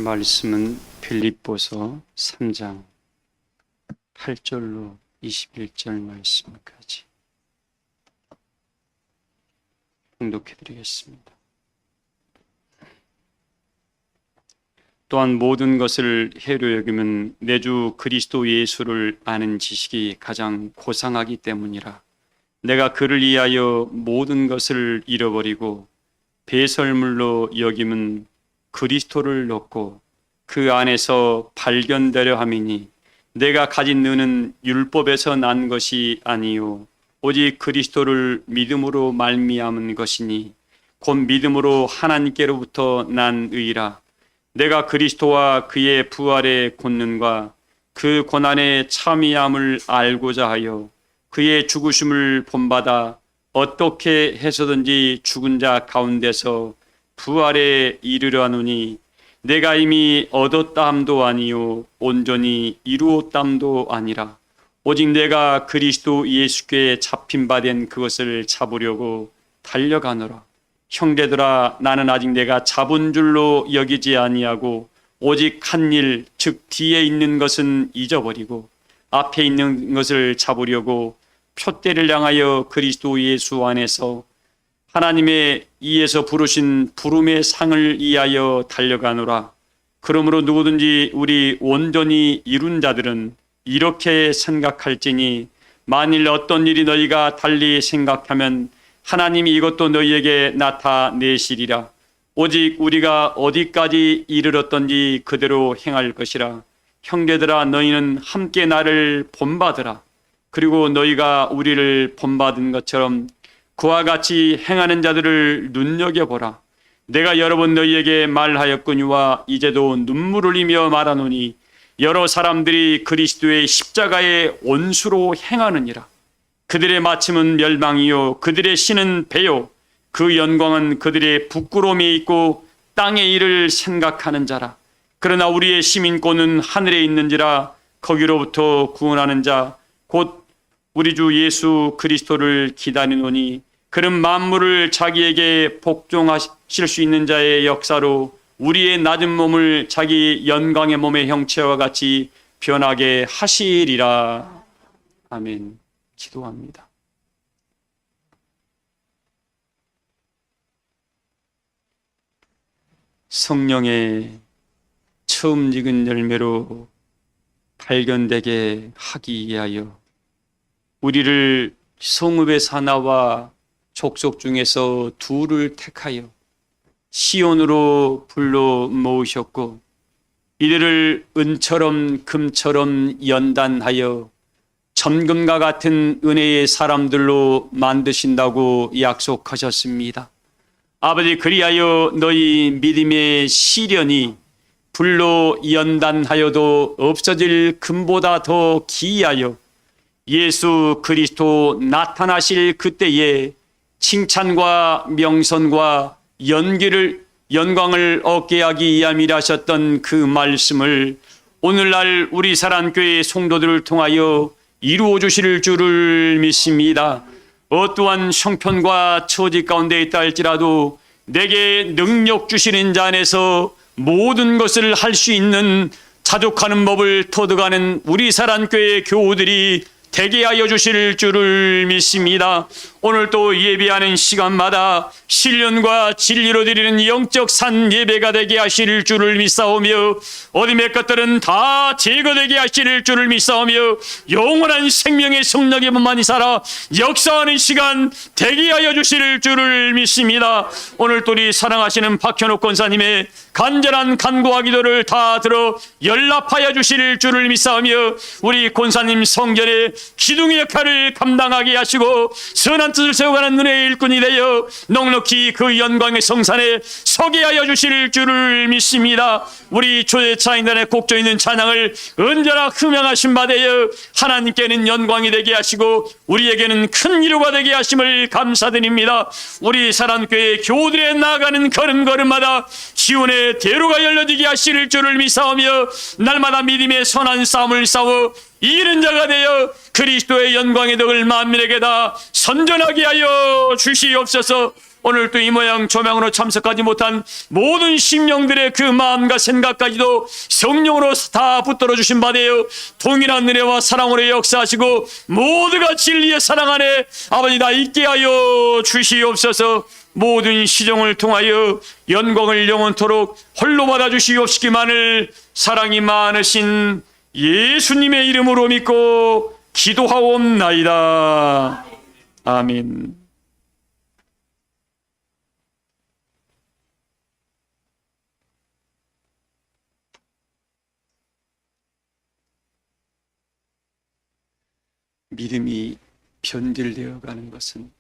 말씀은 빌립보서 3장 8절로 21절 말씀까지 봉독해 드리겠습니다. 또한 모든 것을 해로 여김은 내 주 그리스도 예수를 아는 지식이 가장 고상하기 때문이라. 내가 그를 위하여 모든 것을 잃어버리고 배설물로 여김은 그리스도를 얻고 그 안에서 발견되려 함이니 내가 가진 너는 율법에서 난 것이 아니요 오직 그리스도를 믿음으로 말미암은 것이니 곧 믿음으로 하나님께로부터 난 의라. 내가 그리스도와 그의 부활의 권능과 그 고난의 참이함을 알고자 하여 그의 죽으심을 본받아 어떻게 해서든지 죽은 자 가운데서 부활에 이르려 하노니 내가 이미 얻었다함도 아니요 온전히 이루었다함도 아니라 오직 내가 그리스도 예수께 잡힌 바 된 그것을 잡으려고 달려가노라. 형제들아, 나는 아직 내가 잡은 줄로 여기지 아니하고 오직 한 일, 즉 뒤에 있는 것은 잊어버리고 앞에 있는 것을 잡으려고 표대를 향하여 그리스도 예수 안에서 하나님의 이에서 부르신 부름의 상을 위하여 달려가노라. 그러므로 누구든지 우리 온전히 이룬 자들은 이렇게 생각할지니 만일 어떤 일이 너희가 달리 생각하면 하나님이 이것도 너희에게 나타내시리라. 오직 우리가 어디까지 이르렀던지 그대로 행할 것이라. 형제들아, 너희는 함께 나를 본받으라. 그리고 너희가 우리를 본받은 것처럼 그와 같이 행하는 자들을 눈여겨보라. 내가 여러 번 너희에게 말하였거니와 이제도 눈물 흘리며 말하노니 여러 사람들이 그리스도의 십자가의 원수로 행하느니라. 그들의 마침은 멸망이요 그들의 신은 배요 그 영광은 그들의 부끄러움에 있고 땅의 일을 생각하는 자라. 그러나 우리의 시민권은 하늘에 있는지라. 거기로부터 구원하는 자 곧 우리 주 예수 그리스도를 기다리노니 그는 만물을 자기에게 복종하실 수 있는 자의 역사로 우리의 낮은 몸을 자기 영광의 몸의 형체와 같이 변하게 하시리라. 아멘. 기도합니다. 성령의 처음 익은 열매로 발견되게 하기 위하여 우리를 성읍의 사나와 족속 중에서 둘을 택하여 시온으로 불러 모으셨고 이들을 은처럼 금처럼 연단하여 점금과 같은 은혜의 사람들로 만드신다고 약속하셨습니다. 아버지, 그리하여 너희 믿음의 시련이 불로 연단하여도 없어질 금보다 더 기이하여 예수 그리스도 나타나실 그때에 칭찬과 명선과 영광을 얻게 하기 위함이라 하셨던 그 말씀을 오늘날 우리 사랑교회 성도들을 통하여 이루어 주실 줄을 믿습니다. 어떠한 형편과 처지 가운데 있다 할지라도 내게 능력 주시는 자 안에서 모든 것을 할 수 있는 자족하는 법을 터득하는 우리 사랑교회 교우들이 되게 하여 주실 줄을 믿습니다. 오늘 또 예배하는 시간마다 신령과 진리로 드리는 영적 산 예배가 되게 하실 줄을 믿사오며 어둠의 것들은 다 제거되게 하실 줄을 믿사오며 영원한 생명의 성령의 몸만이 살아 역사하는 시간 되게 하여 주실 줄을 믿습니다. 오늘 또 우리 사랑하시는 박현옥 권사님의 간절한 간구와 기도를 다 들어 연락하여 주실 줄을 믿사오며 우리 권사님 성전의 기둥의 역할을 감당하게 하시고 선한 뜻을 세워가는 은혜의 일꾼이 되어 넉넉히 그 영광의 성산에 서게 하여 주실 줄을 믿습니다. 우리 초대차인단의 곡조 있는 찬양을 언제나 흠양하신 바 되어 하나님께는 영광이 되게 하시고 우리에게는 큰 위로가 되게 하심을 감사드립니다. 우리 사랑교회 교우들의 나아가는 걸음걸음마다 지원의 대로가 열려지게 하실 줄을 믿사오며 날마다 믿음의 선한 싸움을 싸워 이기는 자가 되어 그리스도의 영광의 덕을 만민에게 다 선전하게 하여 주시옵소서. 오늘 또 이 모양 조명으로 참석하지 못한 모든 심령들의 그 마음과 생각까지도 성령으로 다 붙들어 주신 바 되어 동일한 은혜와 사랑으로 역사하시고 모두가 진리의 사랑 안에 아버지 다 있게 하여 주시옵소서. 모든 시종을 통하여 영광을 영원토록 홀로 받아 주시옵시기만을 사랑이 많으신 예수님의 이름으로 믿고 기도하옵나이다. 아멘. 믿음이 변질되어 가는 것은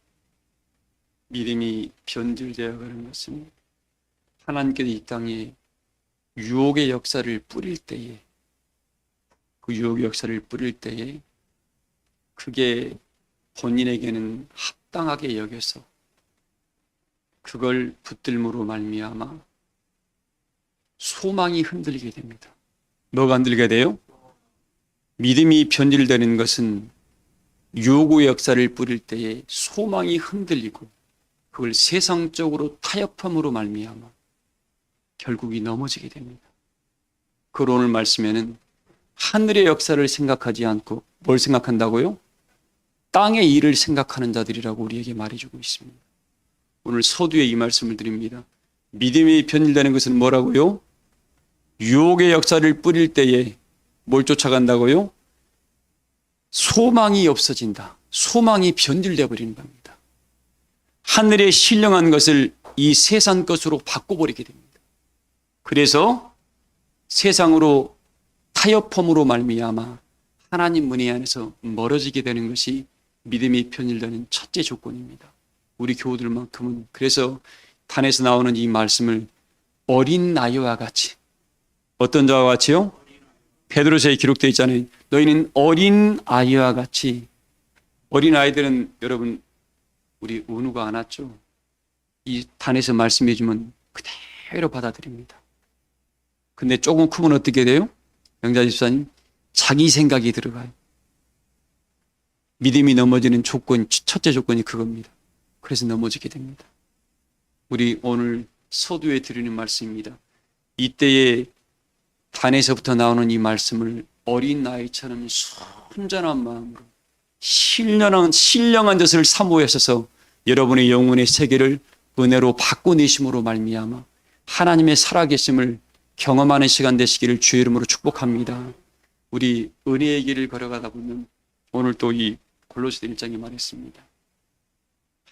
하나님께서 이 땅에 유혹의 역사를 뿌릴 때에 그게 본인에게는 합당하게 여겨서 그걸 붙들므로 말미암아 소망이 흔들리게 됩니다. 뭐가 흔들리게 돼요? 믿음이 변질되는 것은 유혹의 역사를 뿌릴 때에 소망이 흔들리고 그걸 세상적으로 타협함으로 말미암아 결국이 넘어지게 됩니다. 그걸 오늘 말씀에는 하늘의 역사를 생각하지 않고 뭘 생각한다고요? 땅의 일을 생각하는 자들이라고 우리에게 말해주고 있습니다. 오늘 서두에 이 말씀을 드립니다. 믿음이 변질되는 것은 뭐라고요? 유혹의 역사를 뿌릴 때에 뭘 쫓아간다고요? 소망이 없어진다. 소망이 변질되어 버리는 겁니다. 하늘에 신령한 것을 이 세상 것으로 바꿔버리게 됩니다. 그래서 세상으로 타협함으로 말미암아 하나님 은혜 안에서 멀어지게 되는 것이 믿음이 변질되는 첫째 조건입니다. 우리 교우들만큼은 그래서 단에서 나오는 이 말씀을 어린 아이와 같이, 어떤 자와 같이요? 베드로서에 기록되어 있잖아요. 너희는 어린 아이와 같이. 어린 아이들은 여러분 우리 은우가 안 왔죠? 이 단에서 말씀해 주면 그대로 받아들입니다. 근데 조금 크면 어떻게 돼요? 영자 집사님, 자기 생각이 들어가요. 믿음이 넘어지는 조건, 첫째 조건이 그겁니다. 그래서 넘어지게 됩니다. 우리 오늘 서두에 드리는 말씀입니다. 이때에 단에서부터 나오는 이 말씀을 어린 아이처럼 순전한 마음으로 신령한 것을 사모하셔서 여러분의 영혼의 세계를 은혜로 바꿔내심으로 말미암아 하나님의 살아계심을 경험하는 시간 되시기를 주의 이름으로 축복합니다. 우리 은혜의 길을 걸어가다 보면 오늘 또 이 골로새서 1장에 말했습니다.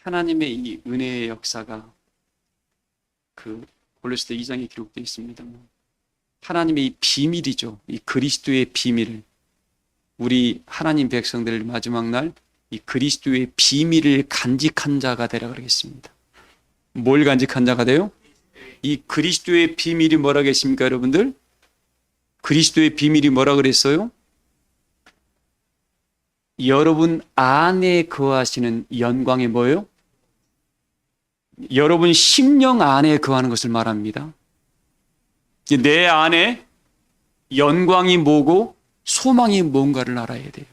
하나님의 이 은혜의 역사가 그 골로새서 2장에 기록되어 있습니다. 하나님의 이 비밀이죠. 이 그리스도의 비밀을 우리 하나님 백성들 마지막 날 이 그리스도의 비밀을 간직한 자가 되라 그러겠습니다. 뭘 간직한 자가 돼요? 이 그리스도의 비밀이 뭐라 계십니까, 여러분들? 그리스도의 비밀이 뭐라 그랬어요? 여러분 안에 거하시는 영광의 뭐예요? 여러분 심령 안에 거하는 것을 말합니다. 내 안에 영광이 뭐고 소망이 뭔가를 알아야 돼요.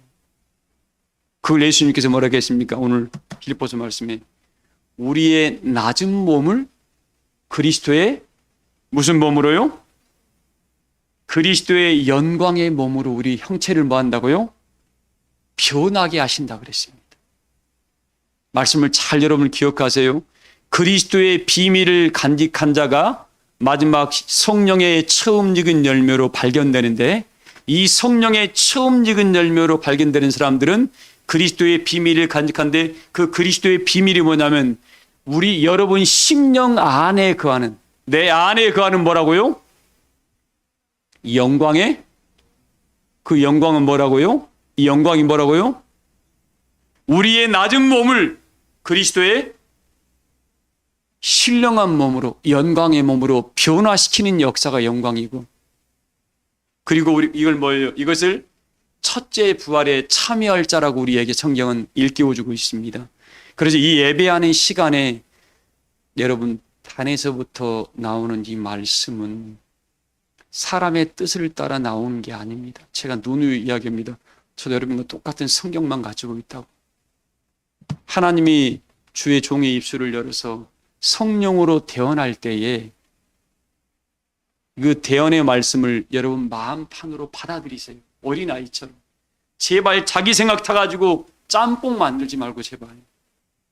그걸 예수님께서 뭐라고 했습니까? 오늘 빌립보서 말씀에 우리의 낮은 몸을 그리스도의 무슨 몸으로요? 그리스도의 영광의 몸으로 우리 형체를 뭐 한다고요? 변하게 하신다 그랬습니다. 말씀을 잘 여러분 기억하세요. 그리스도의 비밀을 간직한 자가 마지막 성령의 처음 익은 열매로 발견되는데 이 성령의 처음 익은 열매로 발견되는 사람들은 그리스도의 비밀을 간직한데 그 그리스도의 비밀이 뭐냐면 우리 여러분 심령 안에 거하는 내 안에 거하는 뭐라고요? 영광의 그 영광은 뭐라고요? 이 영광이 뭐라고요? 우리의 낮은 몸을 그리스도의 신령한 몸으로 영광의 몸으로 변화시키는 역사가 영광이고 그리고 우리 이걸 뭐예요? 이것을 첫째 부활에 참여할 자라고 우리에게 성경은 일깨워주고 있습니다. 그래서 이 예배하는 시간에 여러분 단에서부터 나오는 이 말씀은 사람의 뜻을 따라 나오는 게 아닙니다. 제가 누누이 이야기합니다. 저도 여러분과 똑같은 성경만 가지고 있다고. 하나님이 주의 종의 입술을 열어서 성령으로 대언할 때에 그 대언의 말씀을 여러분 마음판으로 받아들이세요. 어린아이처럼. 제발 자기 생각 타가지고 짬뽕 만들지 말고 제발.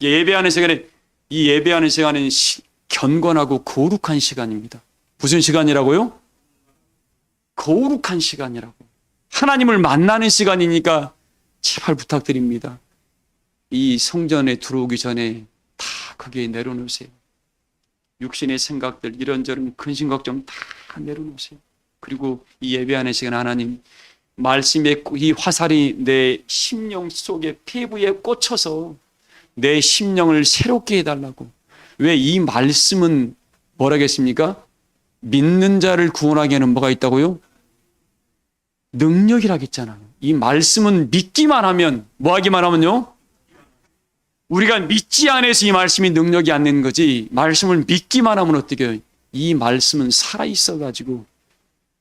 예배하는 시간에, 이 예배하는 시간은 견곤하고 거룩한 시간입니다. 무슨 시간이라고요? 거룩한 시간이라고. 하나님을 만나는 시간이니까 제발 부탁드립니다. 이 성전에 들어오기 전에 다 거기에 내려놓으세요. 육신의 생각들, 이런저런 근심 걱정 다 내려놓으세요. 그리고 이 예배하는 시간 하나님 말씀의 이 화살이 내 심령 속에 피부에 꽂혀서 내 심령을 새롭게 해달라고. 왜 이 말씀은 뭐라겠습니까? 믿는 자를 구원하게 하는 뭐가 있다고요? 능력이라겠잖아요. 이 말씀은 믿기만 하면, 뭐 하기만 하면요? 우리가 믿지 않아서 이 말씀이 능력이 안 되는 거지, 말씀을 믿기만 하면 어떻게 해요? 이 말씀은 살아있어가지고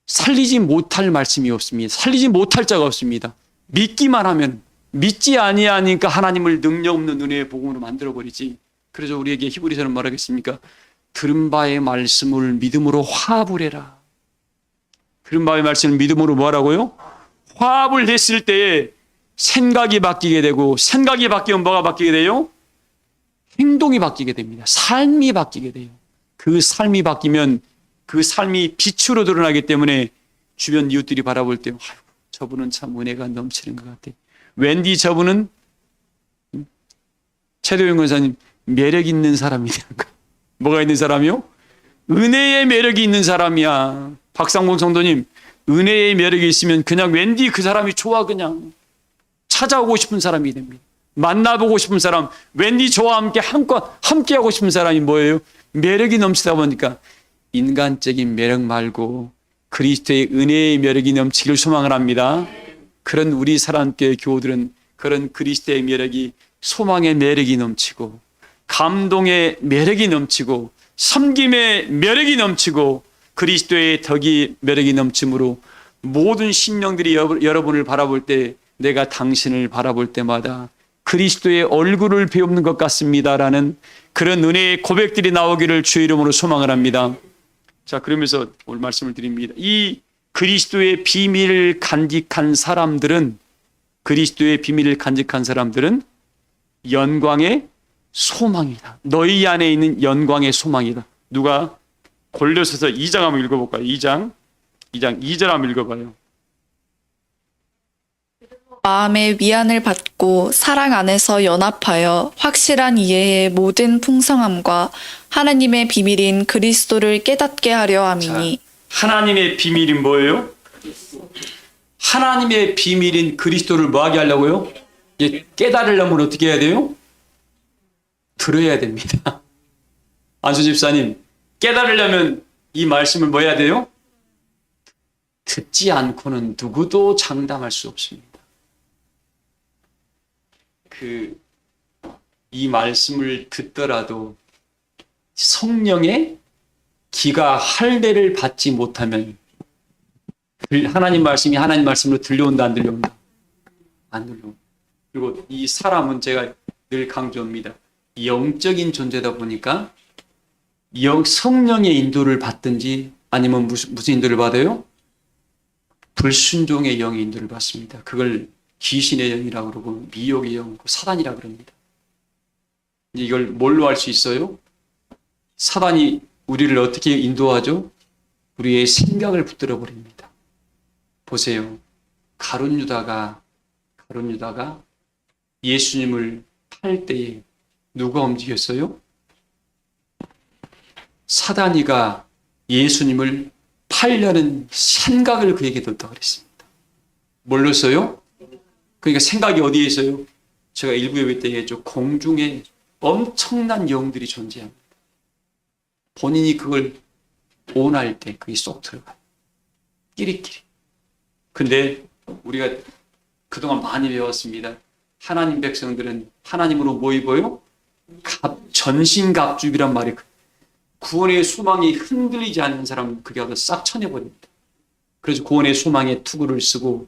살리지 못할 말씀이 없습니다. 살리지 못할 자가 없습니다. 믿기만 하면, 믿지 아니하니까 하나님을 능력 없는 은혜의 복음으로 만들어버리지. 그래서 우리에게 히브리서는 뭐라겠습니까? 들은 바의 말씀을 믿음으로 화합을 해라. 들은 바의 말씀을 믿음으로 뭐하라고요? 화합을 했을 때에 생각이 바뀌게 되고, 생각이 바뀌면 뭐가 바뀌게 돼요? 행동이 바뀌게 됩니다. 삶이 바뀌게 돼요. 그 삶이 바뀌면 그 삶이 빛으로 드러나기 때문에 주변 이웃들이 바라볼 때, 아이고, 저분은 참 은혜가 넘치는 것 같아. 왠지 저분은, 최도영 권사님, 매력 있는 사람이 되는 거야. 뭐가 있는 사람이요? 은혜의 매력이 있는 사람이야. 박상봉 성도님, 은혜의 매력이 있으면 그냥 왠지 그 사람이 좋아. 그냥 찾아오고 싶은 사람이 됩니다. 만나보고 싶은 사람, 왠지 저와 함께 하고 싶은 사람이 뭐예요? 매력이 넘치다 보니까 인간적인 매력 말고 그리스도의 은혜의 매력이 넘치기를 소망을 합니다. 그런 우리 사랑교회 교우들은 그런 그리스도의 매력이, 소망의 매력이 넘치고, 감동의 매력이 넘치고, 섬김의 매력이 넘치고, 그리스도의 덕이 매력이 넘침으로 모든 심령들이 여러분을 바라볼 때, 내가 당신을 바라볼 때마다 그리스도의 얼굴을 배우는 것 같습니다라는 그런 은혜의 고백들이 나오기를 주의 이름으로 소망을 합니다. 자, 그러면서 오늘 말씀을 드립니다. 이 그리스도의 비밀을 간직한 사람들은, 그리스도의 비밀을 간직한 사람들은 영광의 소망이다. 너희 안에 있는 영광의 소망이다. 누가? 골로새서 2장 한번 읽어볼까요? 2장 2절 한번 읽어봐요. 마음의 위안을 받고 사랑 안에서 연합하여 확실한 이해의 모든 풍성함과 하나님의 비밀인 그리스도를 깨닫게 하려 함이니. 자, 하나님의 비밀이 뭐예요? 하나님의 비밀인 그리스도를 뭐하게 하려고요? 깨달으려면 어떻게 해야 돼요? 들어야 됩니다. 안수 집사님, 깨달으려면 이 말씀을 뭐 해야 돼요? 듣지 않고는 누구도 장담할 수 없습니다. 이 말씀을 듣더라도 성령의 귀가 할례를 받지 못하면 하나님 말씀이 하나님 말씀으로 들려온다, 안 들려온다? 안 들려온다. 그리고 이 사람은 제가 늘 강조합니다. 영적인 존재다 보니까 성령의 인도를 받든지 아니면 무슨 인도를 받아요? 불순종의 영의 인도를 받습니다. 그걸 귀신의 영이라고 그러고 미혹의 영, 사단이라고 그럽니다. 이걸 뭘로 알 수 있어요? 사단이 우리를 어떻게 인도하죠? 우리의 생각을 붙들어 버립니다. 보세요. 가룟 유다가 예수님을 팔 때에 누가 움직였어요? 사단이가 예수님을 팔려는 생각을 그에게 뒀다고 그랬습니다. 뭘로 써요? 그러니까 생각이 어디에 있어요? 제가 일부 예배 때 얘기했죠. 공중에 엄청난 영들이 존재합니다. 본인이 그걸 원할 때 그게 쏙 들어가요. 끼리끼리. 근데 우리가 그동안 많이 배웠습니다. 하나님 백성들은 하나님으로 뭐 입어요? 전신갑주이란 말이, 구원의 소망이 흔들리지 않는 사람은 그게 아주 싹 쳐내버립니다. 그래서 구원의 소망에 투구를 쓰고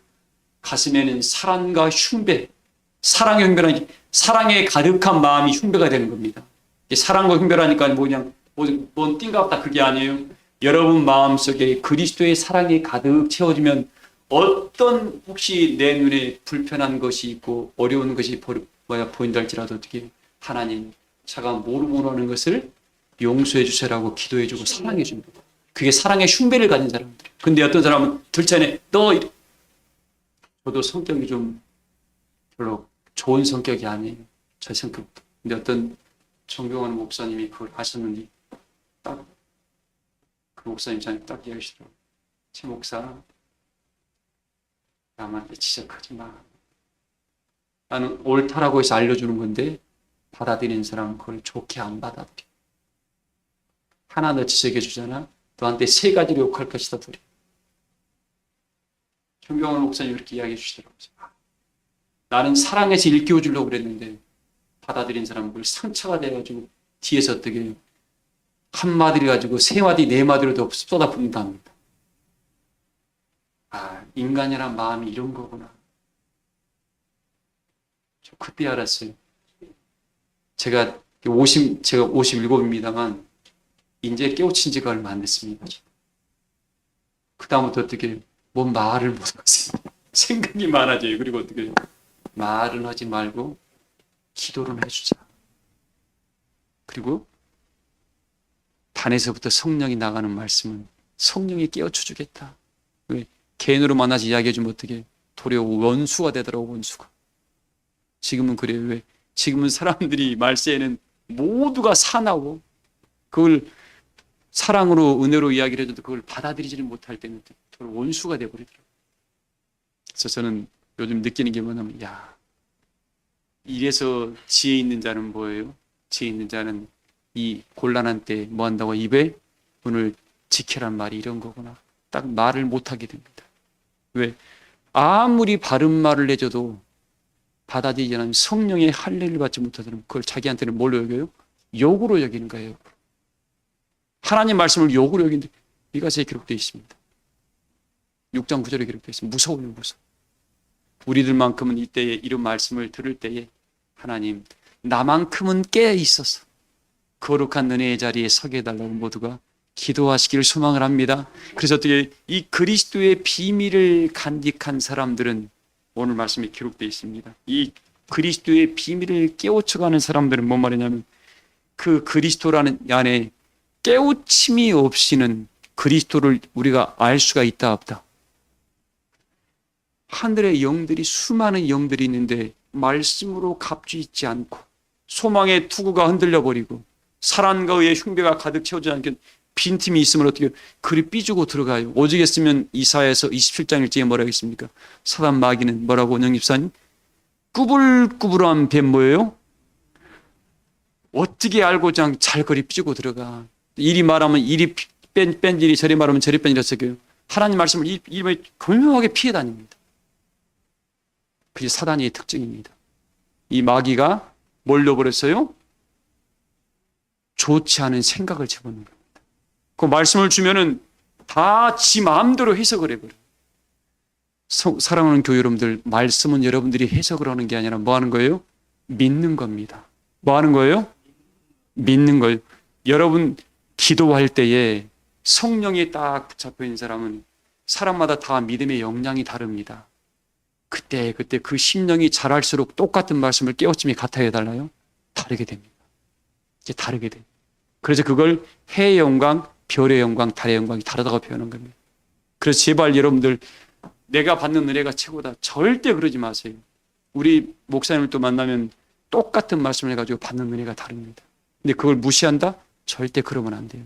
가슴에는 사랑과 흉배, 사랑에 가득한 마음이 흉배가 되는 겁니다. 사랑과 흉배라니까 뭐 그냥 뭔 띵갑다 그게 아니에요. 여러분 마음속에 그리스도의 사랑이 가득 채워지면 어떤 혹시 내 눈에 불편한 것이 있고 어려운 것이 보인다 할지라도 어떻게 하나님 제가 모르는 것을 용서해 주세요라고 기도해 주고 사랑해 줍니다. 그게 사랑의 흉배를 가진 사람들. 근데 어떤 사람은 들쳐내 저도 성격이 좀 별로 좋은 성격이 아니에요. 제 성격도. 근데 어떤 정병환 목사님이 그걸 하셨는데 딱 그 목사님이 딱 이야기하시더라고요. 제 목사 남한테 지적하지 마. 나는 옳다라고 해서 알려주는 건데 받아들이는 사람은 그걸 좋게 안 받아들여. 하나 더 지적해 주잖아. 너한테 세 가지로 욕할 것이다. 둘이. 정병환 목사님이 그렇게 이야기해 주시더라고요. 나는 사랑해서 일깨워 주려고 그랬는데 받아들인 사람은 그걸 상처가 돼가지고 뒤에서 어떻게 한마디를 가지고 세 마디 네 마디로 더 쏟아붓는답니다. 아, 인간이란 마음이 이런 거구나. 저 그때 알았어요. 제가 57입니다만 이제 깨우친 지가 얼마 안 됐습니다. 그 다음부터 어떻게 뭔 말을 못하겠어요. 생각이 많아져요. 그리고 어떻게 말은 하지 말고 기도를 해주자. 그리고 단에서부터 성령이 나가는 말씀은 성령이 깨우쳐 주겠다. 개인으로 만나서 이야기해주면 어떻게 도리어 원수가 되더라고. 원수가. 지금은 그래요. 왜? 지금은 사람들이 말세에는 모두가 사나워 그걸 사랑으로 은혜로 이야기를 해줘도 그걸 받아들이지는 못할 때는 원수가 돼버리더라고요. 그래서 저는 요즘 느끼는 게 뭐냐면 이래서 지혜 있는 자는 뭐예요? 지혜 있는 자는 이 곤란한 때 뭐 한다고 입에 문을 지켜란 말이 이런 거구나. 딱 말을 못하게 됩니다. 왜? 아무리 바른 말을 해줘도 받아들이지 않으면 성령의 할례를 받지 못하면 그걸 자기한테는 뭘로 여겨요? 욕으로 여기는 거예요. 하나님 말씀을 욕으로 여기는데 이것에 기록되어 있습니다. 6장 9절에 기록되어 있습니다. 무서워요. 무서워. 우리들만큼은 이때에 이런 말씀을 들을 때에 하나님 나만큼은 깨어 있어서 거룩한 은혜의 자리에 서게 해달라고 모두가 기도하시기를 소망을 합니다. 그래서 어떻게 이 그리스도의 비밀을 간직한 사람들은 오늘 말씀에 기록되어 있습니다. 이 그리스도의 비밀을 깨우쳐가는 사람들은 뭔 말이냐면 그 그리스도라는 안에 깨우침이 없이는 그리스도를 우리가 알 수가 있다 없다. 하늘의 영들이 수많은 영들이 있는데 말씀으로 값지지 않고 소망의 투구가 흔들려 버리고 사랑과 의의 흉배가 가득 채워지지 않게 빈틈이 있으면 어떻게 그리 삐주고 들어가요. 오죽했으면 이사야서 27장 1절에 뭐라고 했습니까? 사단 마귀는 뭐라고 영입사님? 꾸불꾸불한 뱀 뭐예요? 어떻게 알고자 잘 그리 삐주고 들어가. 이리 말하면 이리 뺀일이 저리 말하면 저리 뺀일이 어떻게 하나님 말씀을 이리 교묘하게 피해 다닙니다. 그게 사단의 특징입니다. 이 마귀가 뭘 넣어버렸어요? 좋지 않은 생각을 집어넣는 겁니다. 그 말씀을 주면은 다 지 마음대로 해석을 해버려요. 사랑하는 교회 여러분들, 말씀은 여러분들이 해석을 하는 게 아니라 뭐 하는 거예요? 믿는 겁니다. 뭐 하는 거예요? 믿는 거예요. 여러분 기도할 때에 성령에 딱 붙잡혀 있는 사람은 사람마다 다 믿음의 역량이 다릅니다. 그때 그 심령이 자랄수록 똑같은 말씀을 깨우침이 같아야 달라요? 다르게 됩니다. 이제 다르게 돼요. 그래서 그걸 해의 영광, 별의 영광, 달의 영광이 다르다고 표현한 겁니다. 그래서 제발 여러분들 내가 받는 은혜가 최고다. 절대 그러지 마세요. 우리 목사님을 또 만나면 똑같은 말씀을 해가지고 받는 은혜가 다릅니다. 근데 그걸 무시한다? 절대 그러면 안 돼요.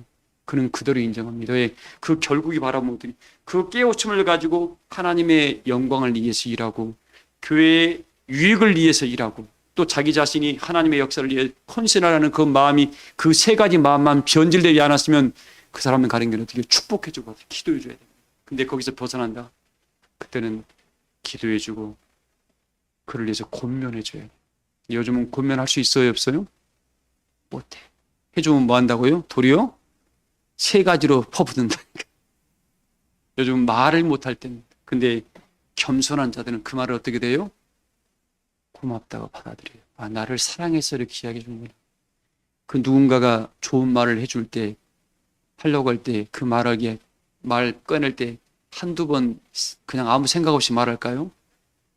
그는 그대로 인정합니다. 왜? 그 결국이 바라보더니 그 깨우침을 가지고 하나님의 영광을 위해서 일하고 교회의 유익을 위해서 일하고 또 자기 자신이 하나님의 역사를 위해 헌신하라는 그 마음이 그 세 가지 마음만 변질되지 않았으면 그 사람은 가는 게 어떻게 축복해주고 기도해줘야 돼요. 근데 거기서 벗어난다? 그때는 기도해주고 그를 위해서 권면해줘야 돼요. 요즘은 권면할 수 있어요? 없어요? 못해. 해주면 뭐 한다고요? 도리어 세 가지로 퍼붓는다니까. 요즘 말을 못할 때는. 근데 겸손한 자들은 그 말을 어떻게 돼요? 고맙다고 받아들여요. 아, 나를 사랑해서 이렇게 이야기해 주는구나. 그 누군가가 좋은 말을 해줄 때, 하려고 할 때, 그 말 꺼낼 때 한두 번 그냥 아무 생각 없이 말할까요?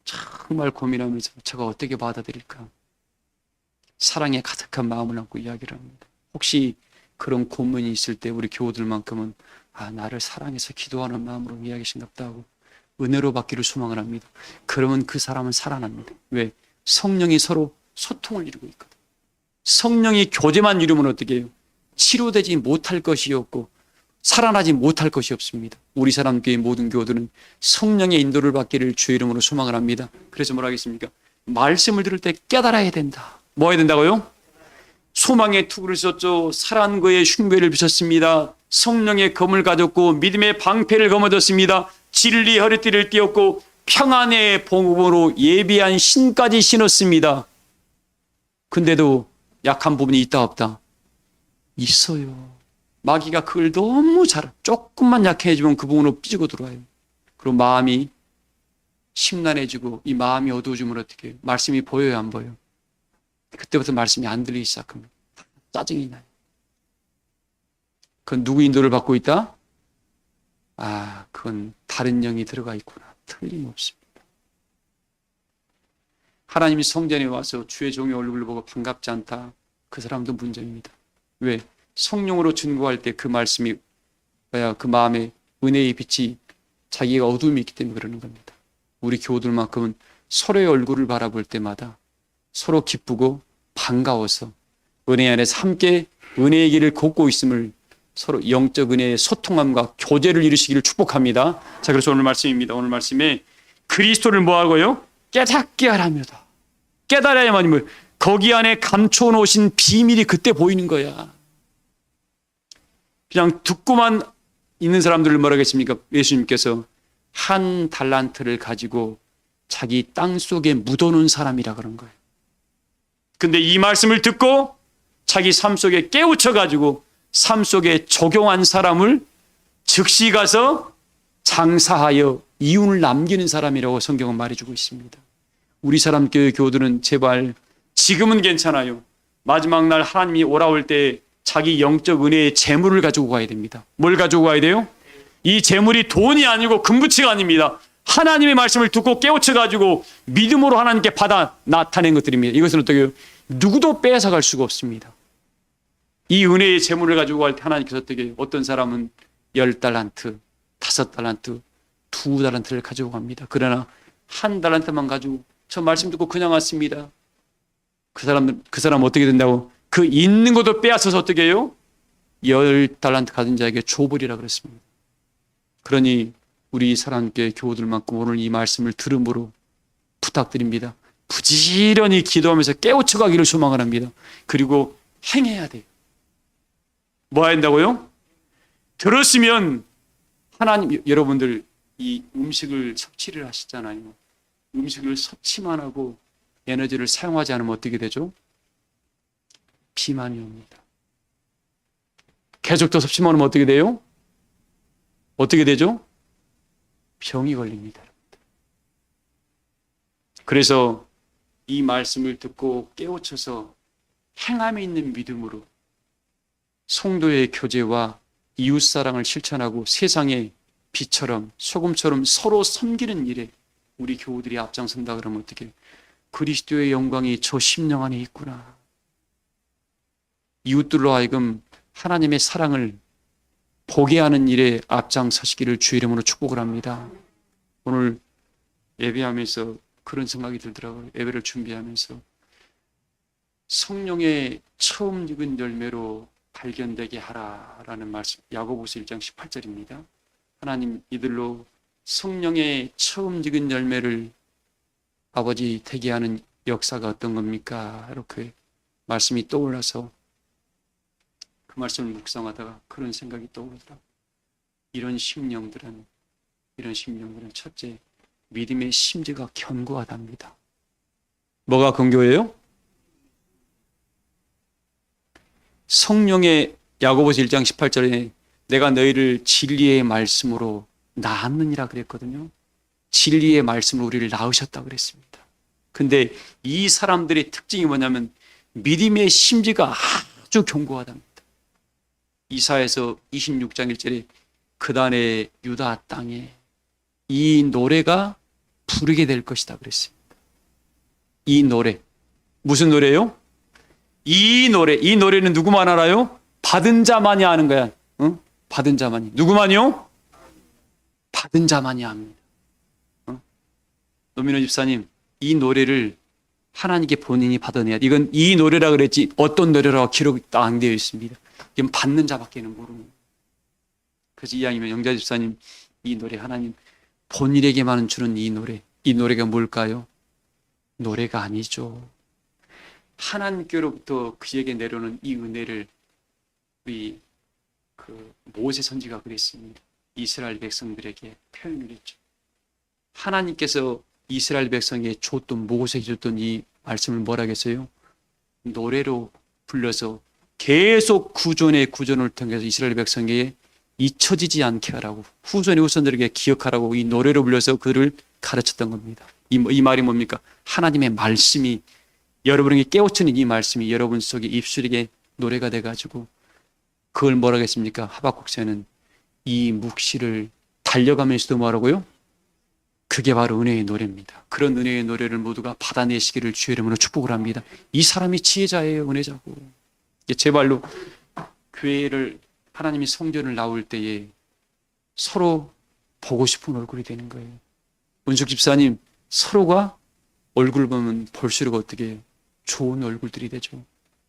정말 고민하면서 제가 어떻게 받아들일까? 사랑에 가득한 마음을 안고 이야기를 합니다. 혹시 그런 고민이 있을 때 우리 교우들만큼은 나를 사랑해서 기도하는 마음으로 이야기하신갑다 하고 은혜로 받기를 소망을 합니다. 그러면 그 사람은 살아납니다. 왜? 성령이 서로 소통을 이루고 있거든. 성령이 교제만 이루면 어떻게 해요? 치료되지 못할 것이 없고 살아나지 못할 것이 없습니다. 우리 사람교회 모든 교우들은 성령의 인도를 받기를 주의 이름으로 소망을 합니다. 그래서 뭐라 하겠습니까? 말씀을 들을 때 깨달아야 된다. 뭐 해야 된다고요? 소망의 투구를 썼죠. 사랑과의 흉배를 비쳤습니다. 성령의 검을 가졌고 믿음의 방패를 거머쥐었습니다. 진리 허리띠를 띄었고 평안의 복음으로 예비한 신까지 신었습니다. 근데도 약한 부분이 있다 없다? 있어요. 마귀가 그걸 너무 조금만 약해지면 그 부분으로 삐지고 들어와요. 그리고 마음이 심란해지고 이 마음이 어두워지면 어떻게 해요? 말씀이 보여요, 안 보여요? 그때부터 말씀이 안 들리기 시작합니다. 짜증이 나요. 그건 누구 인도를 받고 있다? 그건 다른 영이 들어가 있구나. 틀림없습니다. 하나님이 성전에 와서 주의 종의 얼굴을 보고 반갑지 않다. 그 사람도 문제입니다. 왜? 성령으로 증거할 때 그 말씀이 그 마음에 은혜의 빛이 자기가 어둠이 있기 때문에 그러는 겁니다. 우리 교우들만큼은 서로의 얼굴을 바라볼 때마다 서로 기쁘고 반가워서 은혜 안에서 함께 은혜의 길을 걷고 있음을 서로 영적 은혜의 소통함과 교제를 이루시기를 축복합니다. 자, 그래서 오늘 말씀입니다. 오늘 말씀에 그리스도를 뭐하고요? 깨닫게 하라며다. 깨달아야만이 뭐 거기 안에 감춰 놓으신 비밀이 그때 보이는 거야. 그냥 듣고만 있는 사람들을 뭐라 하겠습니까? 예수님께서 한 달란트를 가지고 자기 땅 속에 묻어놓은 사람이라 그런 거예요. 근데 이 말씀을 듣고 자기 삶 속에 깨우쳐가지고 삶 속에 적용한 사람을 즉시 가서 장사하여 이윤을 남기는 사람이라고 성경은 말해주고 있습니다. 우리 사람교회 교우들은 제발 지금은 괜찮아요. 마지막 날 하나님이 오라올 때 자기 영적 은혜의 재물을 가지고 가야 됩니다. 뭘 가지고 가야 돼요? 이 재물이 돈이 아니고 금부치가 아닙니다. 하나님의 말씀을 듣고 깨우쳐가지고 믿음으로 하나님께 받아 나타낸 것들입니다. 이것은 어떻게 해요? 누구도 빼앗아갈 수가 없습니다. 이 은혜의 재물을 가지고 갈 때 하나님께서 어떻게 해요? 어떤 사람은 10달란트, 5달란트, 2달란트를 가지고 갑니다. 그러나 1달란트만 가지고 저 말씀 듣고 그냥 왔습니다. 그 사람 어떻게 된다고? 그 있는 것도 빼앗아서 어떻게 해요? 10달란트 가진 자에게 줘버리라 그랬습니다. 그러니 우리 사람께 교우들만큼 오늘 이 말씀을 들음으로 부탁드립니다. 부지런히 기도하면서 깨우쳐가기를 소망을 합니다. 그리고 행해야 돼요. 뭐 해야 한다고요? 들었으면 하나님, 여러분들 이 음식을 섭취를 하시잖아요. 음식을 섭취만 하고 에너지를 사용하지 않으면 어떻게 되죠? 비만이 옵니다. 계속 더 섭취만 하면 어떻게 돼요? 어떻게 되죠? 병이 걸립니다. 그래서 이 말씀을 듣고 깨우쳐서 행함에 있는 믿음으로 성도의 교제와 이웃사랑을 실천하고 세상의 빛처럼 소금처럼 서로 섬기는 일에 우리 교우들이 앞장선다 그러면 어떻게? 그리스도의 영광이 저 심령 안에 있구나. 이웃들로 하여금 하나님의 사랑을 보게 하는 일에 앞장서시기를 주의 이름으로 축복을 합니다. 오늘 예배하면서 그런 생각이 들더라고요. 예배를 준비하면서 성령의 처음 익은 열매로 발견되게 하라라는 말씀, 야고보서 1장 18절입니다. 하나님, 이들로 성령의 처음 익은 열매를 아버지 되게 하는 역사가 어떤 겁니까? 이렇게 말씀이 떠올라서 그 말씀을 묵상하다가 그런 생각이 떠오르더라고요. 이런 심령들은 첫째, 믿음의 심지가 견고하답니다. 뭐가 견고해요? 성령의 야고보서 1장 18절에 내가 너희를 진리의 말씀으로 낳았느니라 그랬거든요. 진리의 말씀으로 우리를 낳으셨다 그랬습니다. 근데 이 사람들의 특징이 뭐냐면 믿음의 심지가 아주 견고하답니다. 이사야서 26장 1절에 그날의 유다 땅에 이 노래가 부르게 될 것이다 그랬습니다. 이 노래 무슨 노래요? 이 노래는 누구만 알아요? 받은 자만이 아는 거야. 응? 받은 자만이. 누구만요? 받은 자만이 압니다. 노민호 집사님, 이 노래를 하나님께 본인이 받아내야 돼. 이건 이 노래라 그랬지 어떤 노래라고 기록이 안 되어 있습니다. 이건 받는 자밖에는 모르는 거예요. 그래서 이왕이면 영자 집사님, 이 노래 하나님 본인에게만 주는 이 노래가 뭘까요? 노래가 아니죠. 하나님께로부터 그에게 내려오는 이 은혜를 우리 모세 선지가 그랬습니다. 이스라엘 백성들에게 표현을 했죠. 하나님께서 이스라엘 백성에게 줬던, 모세에게 줬던 이 말씀을 뭐라 했어요? 노래로 불러서 계속 구전의 구전을 통해서 이스라엘 백성에게 잊혀지지 않게 하라고, 후손의 후손들에게 기억하라고 이 노래로 불려서 그를 가르쳤던 겁니다. 이 말이 뭡니까? 하나님의 말씀이, 여러분에게 깨우치는 이 말씀이 여러분 속에 입술에게 노래가 돼가지고 그걸 뭐라고 했습니까? 하박국서는 이 묵시를 달려가면서도 뭐라고요? 그게 바로 은혜의 노래입니다. 그런 은혜의 노래를 모두가 받아내시기를 주의 이름으로 축복을 합니다. 이 사람이 지혜자예요, 은혜자고. 제발로 교회를, 하나님이 성전을 나올 때에 서로 보고 싶은 얼굴이 되는 거예요. 은숙 집사님, 서로가 얼굴 보면 볼수록 어떻게 좋은 얼굴들이 되죠.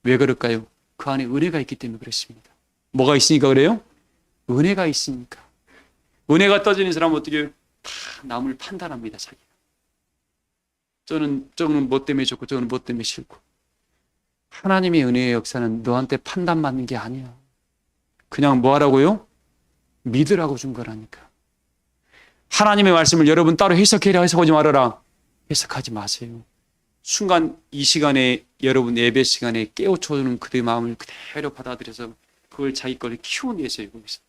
왜 그럴까요? 그 안에 은혜가 있기 때문에 그렇습니다. 뭐가 있으니까 그래요? 은혜가 있으니까. 은혜가 떠지는 사람은 어떻게 다 남을 판단합니다, 자기가. 저는 뭐 때문에 좋고 저는 뭐 때문에 싫고. 하나님의 은혜의 역사는 너한테 판단받는 게 아니야. 그냥 뭐 하라고요? 믿으라고 준 거라니까. 하나님의 말씀을 여러분 따로 해석해라, 해석하지 말아라. 해석하지 마세요. 순간 이 시간에, 여러분 예배 시간에 깨우쳐주는 그들의 마음을 그대로 받아들여서 그걸 자기 거를 키워내세요. 거기서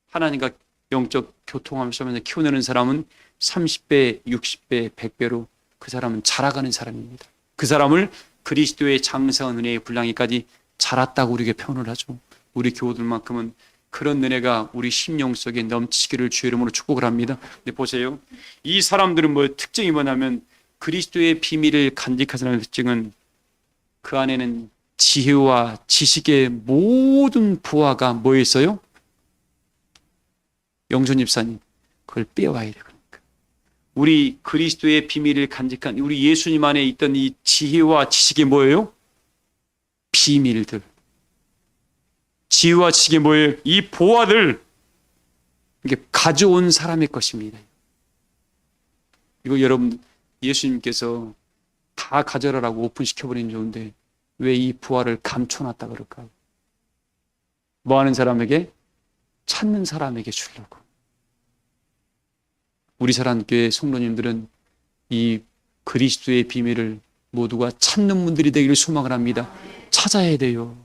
하나님과 영적 교통하면서 키워내는 사람은 30배, 60배, 100배로 그 사람은 자라가는 사람입니다. 그 사람을 그리스도의 장성한 은혜의 분량에까지 자랐다고 우리에게 표현을 하죠. 우리 교우들만큼은 그런 은혜가 우리 심령 속에 넘치기를 주의 이름으로 축복을 합니다. 근데 보세요. 이 사람들은 특징이 뭐냐면 그리스도의 비밀을 간직한 사람의 특징은 그 안에는 지혜와 지식의 모든 부하가 뭐에 있어요? 영준 집사님, 그걸 빼와야 돼요. 그러니까 우리 그리스도의 비밀을 간직한 우리 예수님 안에 있던 이 지혜와 지식이 뭐예요? 비밀들. 지혜와 지식이 뭐예요? 이 보화들 이게 가져온 사람의 것입니다. 이거 여러분 예수님께서 다 가져라라고 오픈시켜버리면 좋은데 왜 이 부활을 감춰놨다 그럴까요? 뭐 하는 사람에게? 찾는 사람에게 주려고. 우리 사랑교회 성도님들은 이 그리스도의 비밀을 모두가 찾는 분들이 되기를 소망을 합니다. 찾아야 돼요.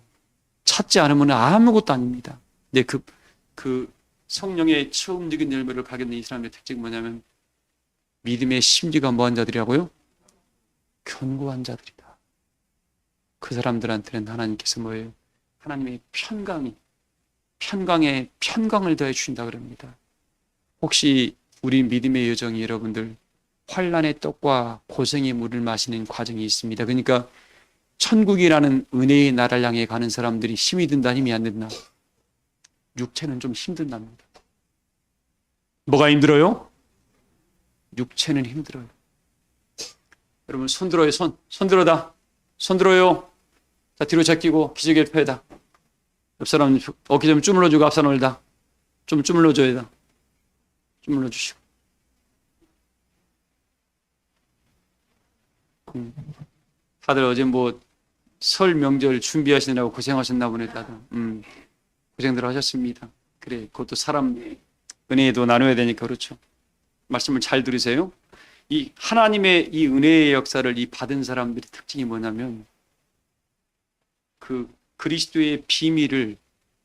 찾지 않으면 아무것도 아닙니다. 근데 그 성령의 처음 느낀 열매를 가겠는 이 사람의 특징이 뭐냐면 믿음의 심지가 뭐한 자들이라고요? 견고한 자들이다. 그 사람들한테는 하나님께서 뭐예요? 하나님의 편강에 편강을 더해 주신다 그럽니다. 혹시 우리 믿음의 여정이 여러분들 환난의 떡과 고생의 물을 마시는 과정이 있습니다. 그러니까 천국이라는 은혜의 나라를 향해 가는 사람들이 힘이 든다, 힘이 안 든다? 육체는 좀 힘든답니다. 뭐가 힘들어요? 육체는 힘들어요. 여러분 손 들어요. 손 들어다. 손 들어요. 자, 뒤로 제끼고 기저귀를 펴다. 옆 사람 어깨 좀 주물러주고 앞 사람을 다 좀 주물러줘야 돼. 주물러주시고. 다들 어제 설 명절 준비하시느라고 고생하셨나 보네. 다들 고생들 하셨습니다. 그래, 그것도 사람 은혜도 나눠야 되니까 그렇죠. 말씀을 잘 들으세요. 이 하나님의 이 은혜의 역사를 이 받은 사람들의 특징이 뭐냐면 그 그리스도의 비밀을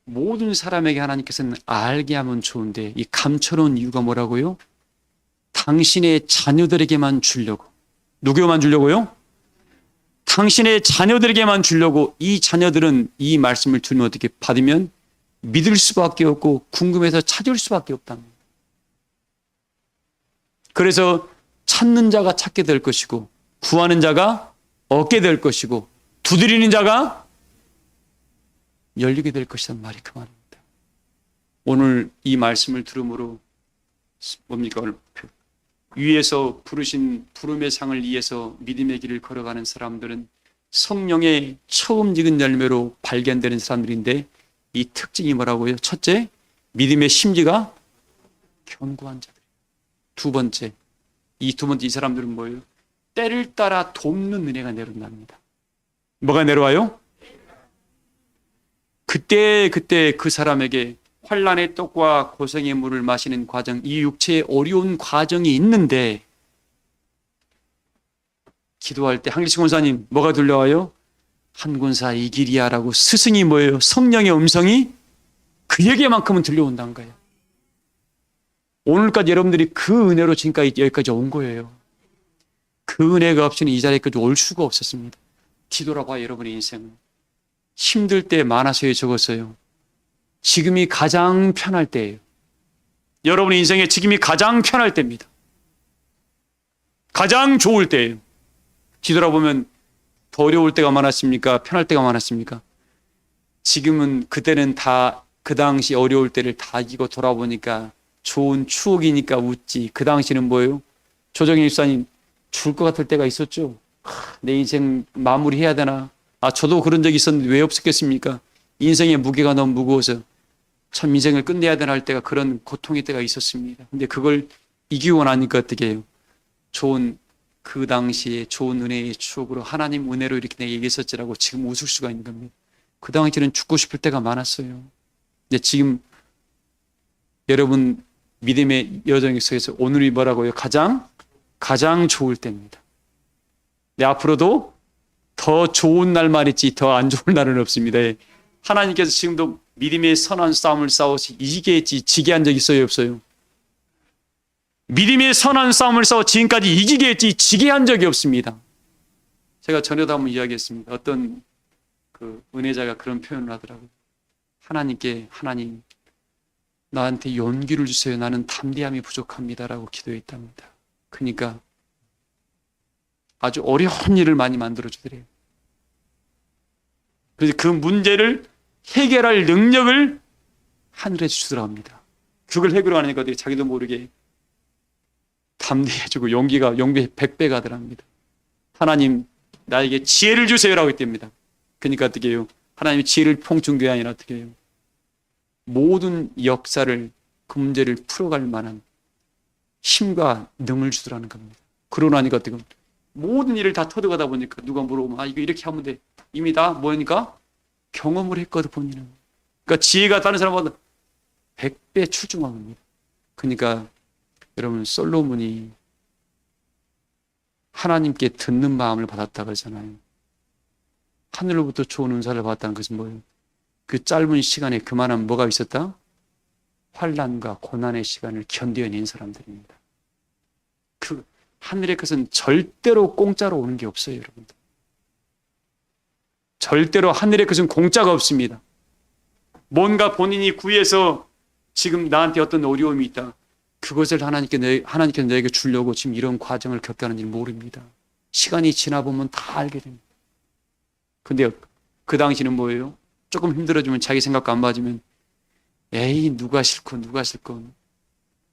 모든 사람에게 하나님께서는 알게 하면 좋은데 이 감춰놓은 이유가 뭐라고요? 당신의 자녀들에게만 주려고. 누구에게만 주려고요? 당신의 자녀들에게만 주려고 이 자녀들은 이 말씀을 들으면 어떻게 받으면 믿을 수밖에 없고 궁금해서 찾을 수밖에 없답니다. 그래서 찾는 자가 찾게 될 것이고 구하는 자가 얻게 될 것이고 두드리는 자가 열리게 될 것이란 말이 그 말입니다. 오늘 이 말씀을 들음으로 뭡니까? 위에서 부르신 부름의 상을 이해서 믿음의 길을 걸어가는 사람들은 성령의 처음 익은 열매로 발견되는 사람들인데 이 특징이 뭐라고요? 첫째, 믿음의 심지가 견고한 자들. 두 번째, 이 사람들은 뭐예요? 때를 따라 돕는 은혜가 내려온답니다. 뭐가 내려와요? 그때 그 사람에게 환난의 떡과 고생의 물을 마시는 과정, 이 육체의 어려운 과정이 있는데 기도할 때 한길식 권사님 뭐가 들려와요? 한 군사 이 길이야라고 스승이 뭐예요? 성령의 음성이 그에게만큼은 들려온다는 거예요. 오늘까지 여러분들이 그 은혜로 지금까지 여기까지 온 거예요. 그 은혜가 없이는 이 자리까지 올 수가 없었습니다. 뒤돌아봐 여러분의 인생은 힘들 때 많아서요 적었어요. 지금이 가장 편할 때예요. 여러분의 인생에 지금이 가장 편할 때입니다. 가장 좋을 때예요. 뒤돌아보면 더 어려울 때가 많았습니까? 편할 때가 많았습니까? 지금은 그때는 다 그 당시 어려울 때를 다 이기고 돌아보니까 좋은 추억이니까 웃지. 그 당시는 뭐예요? 조정희 집사님 죽을 것 같을 때가 있었죠. 내 인생 마무리해야 되나? 저도 그런 적이 있었는데 왜 없었겠습니까? 인생의 무게가 너무 무거워서 참 인생을 끝내야 되나 할 때가 그런 고통의 때가 있었습니다. 근데 그걸 이기고 나니까 어떻게 해요? 좋은 그 당시에 좋은 은혜의 추억으로 하나님 은혜로 이렇게 내게 얘기했었지라고 지금 웃을 수가 있는 겁니다. 그 당시에는 죽고 싶을 때가 많았어요. 근데 지금 여러분 믿음의 여정 속에서 오늘이 뭐라고요? 가장 좋을 때입니다. 네, 앞으로도 더 좋은 날만 있지 더 안 좋은 날은 없습니다. 하나님께서 지금도 믿음의 선한 싸움을 싸워서 이기게 했지 지게 한 적 있어요? 없어요? 믿음의 선한 싸움을 싸워 지금까지 이기게 했지 지게 한 적이 없습니다. 제가 전에도 한번 이야기했습니다. 어떤 그 은혜자가 그런 표현을 하더라고요. 하나님 나한테 용기를 주세요. 나는 담대함이 부족합니다라고 기도했답니다. 그러니까 아주 어려운 일을 많이 만들어 주더래요. 그래서 그 문제를 해결할 능력을 하늘에 주시더라 합니다. 그걸 해결하니까 자기도 모르게 담대해지고 용기 100배가 하더랍니다. 하나님 나에게 지혜를 주세요라고 했답니다. 그러니까 어떻게 해요? 하나님의 지혜를 통준 게 아니라 어떻게 해요? 모든 역사를 그 문제를 풀어갈 만한 힘과 능을 주더라는 겁니다. 그러고 나니까 어떻게 모든 일을 다 터득하다 보니까 누가 물어보면 이거 이렇게 하면 돼. 이미 다 뭐니까 경험을 했거든 본인은. 그러니까 지혜가 다른 사람보다 100배 출중한 겁니다. 그러니까 여러분 솔로몬이 하나님께 듣는 마음을 받았다 그러잖아요. 하늘로부터 좋은 은사를 받았다는 것은 뭐예요? 그 짧은 시간에 그만한 뭐가 있었다? 환난과 고난의 시간을 견뎌낸 사람들입니다. 그 하늘의 것은 절대로 공짜로 오는 게 없어요, 여러분들. 절대로 하늘의 것은 공짜가 없습니다. 뭔가 본인이 구해서 지금 나한테 어떤 어려움이 있다. 그것을 하나님께서 내게 주려고 지금 이런 과정을 겪다는지 모릅니다. 시간이 지나보면 다 알게 됩니다. 근데 그 당시는 뭐예요? 조금 힘들어지면 자기 생각과 안 맞으면 에이 누가 싫고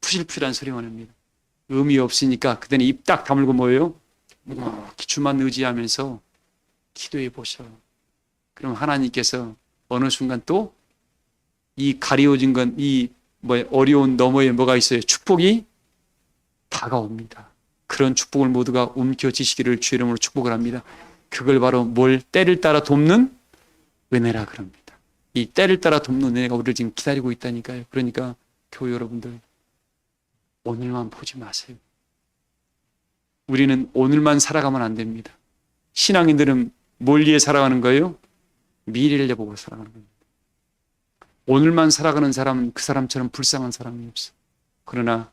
푸실푸실한 소리만 합니다. 의미 없으니까 그때는 입 딱 다물고 뭐예요? 주만 의지하면서 기도해 보셔. 그럼 하나님께서 어느 순간 또 이 가리워진 건 어려운 너머에 뭐가 있어요? 축복이 다가옵니다. 그런 축복을 모두가 움켜쥐시기를 주의 이름으로 축복을 합니다. 그걸 바로 때를 따라 돕는 은혜라 그럽니다. 이 때를 따라 돕는 은혜가 우리를 지금 기다리고 있다니까요. 그러니까 교회 여러분들 오늘만 보지 마세요. 우리는 오늘만 살아가면 안 됩니다. 신앙인들은 뭘 위해 살아가는 거예요? 미래를 보고 살아가는 겁니다. 오늘만 살아가는 사람은 그 사람처럼 불쌍한 사람이 없어. 그러나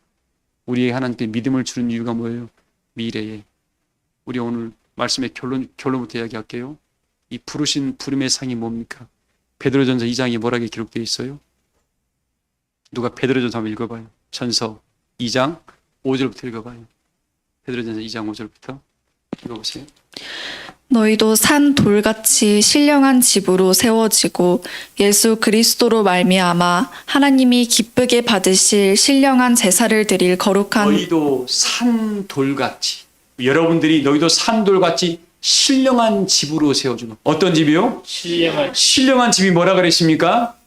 우리의 하나님께 믿음을 주는 이유가 뭐예요? 미래에 우리 오늘 말씀의 결론부터 이야기할게요. 이 부르신 부름의 상이 뭡니까? 베드로전서 2장에 뭐라고 기록되어 있어요? 누가 베드로전서 한번 읽어봐요. 전서 2장 5절부터 읽어봐요. 베드로전서 2장 5절부터 읽어보세요. 너희도 산 돌같이 신령한 집으로 세워지고 예수 그리스도로 말미암아 하나님이 기쁘게 받으실 신령한 제사를 드릴 거룩한 너희도 산 돌같이, 여러분들이 너희도 산 돌같이 신령한 집으로 세워주는, 어떤 집이요? 신령한 집이 뭐라 그랬습니까?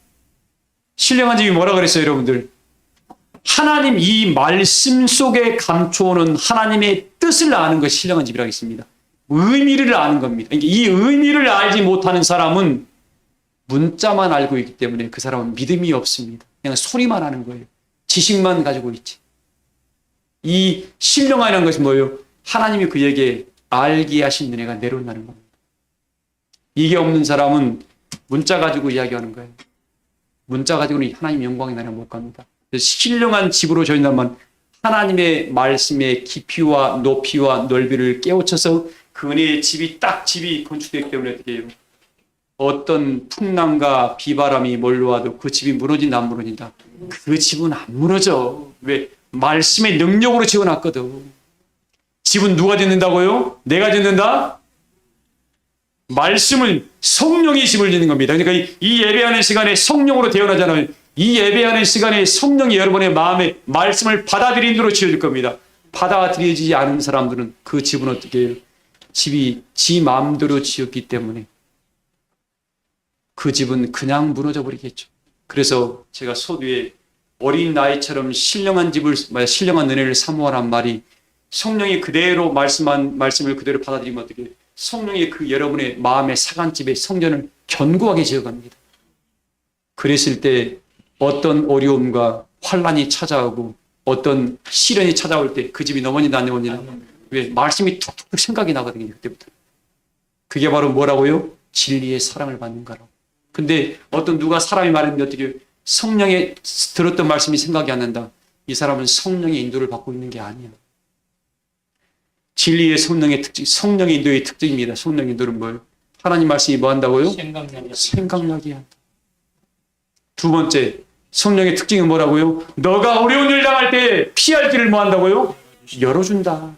신령한 집이 뭐라 그랬어요, 여러분들? 하나님 이 말씀 속에 감추어놓은 하나님의 뜻을 아는 것이 신령한 집이라고 했습니다. 의미를 아는 겁니다. 이 의미를 알지 못하는 사람은 문자만 알고 있기 때문에 그 사람은 믿음이 없습니다. 그냥 소리만 하는 거예요. 지식만 가지고 있지. 이 신령하다는 것이 뭐예요? 하나님이 그에게 알게 하신 은혜가 내려온다는 겁니다. 이게 없는 사람은 문자 가지고 이야기하는 거예요. 문자 가지고는 하나님 영광의 나라에 못 갑니다. 그래서 신령한 집으로 저인다면 하나님의 말씀의 깊이와 높이와 넓이를 깨우쳐서 그 은혜의 집이 건축되기 때문에 어떻게 해요? 어떤 풍랑과 비바람이 몰려와도 그 집이 무너진다 안 무너진다? 그 집은 안 무너져. 왜? 말씀의 능력으로 지어놨거든. 집은 누가 짓는다고요? 내가 짓는다? 말씀을, 성령이 집을 짓는 겁니다. 그러니까 이 예배하는 시간에 성령으로 태어나잖아요. 이 예배하는 시간에 성령이 여러분의 마음에 말씀을 받아들인 대로 지어질 겁니다. 받아들여지지 않은 사람들은 그 집은 어떻게 해요? 집이 지 마음대로 지었기 때문에 그 집은 그냥 무너져 버리겠죠. 그래서 제가 소두에 어린 나이처럼 신령한 은혜를 사모하란 말이, 성령이 그대로 말씀을 그대로 받아들이면 어떻게 해요? 성령이 그 여러분의 마음의 사간집에 성전을 견고하게 지어갑니다. 그랬을 때 어떤 어려움과 환란이 찾아오고 어떤 시련이 찾아올 때 그 집이 넘어진다 안 넘어진다? 왜? 말씀이 툭툭 생각이 나거든요. 그때부터. 그게 바로 뭐라고요? 진리의 사랑을 받는 거라고. 근데 어떤 누가 사람이 말했는데 어떻게 성령의 들었던 말씀이 생각이 안 난다. 이 사람은 성령의 인도를 받고 있는 게 아니야. 진리의 성령의 인도의 특징입니다. 성령의 인도는 뭐예요? 하나님 말씀이 뭐 한다고요? 생각나게 한다. 두 번째, 성령의 특징은 뭐라고요? 너가 어려운 일 당할 때 피할 길을 뭐 한다고요? 열어준다.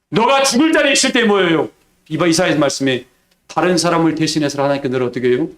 너가 죽을 자리에 있을 때 뭐예요? 이사야의 말씀에 다른 사람을 대신해서 하나님께 너를 어떻게 해요?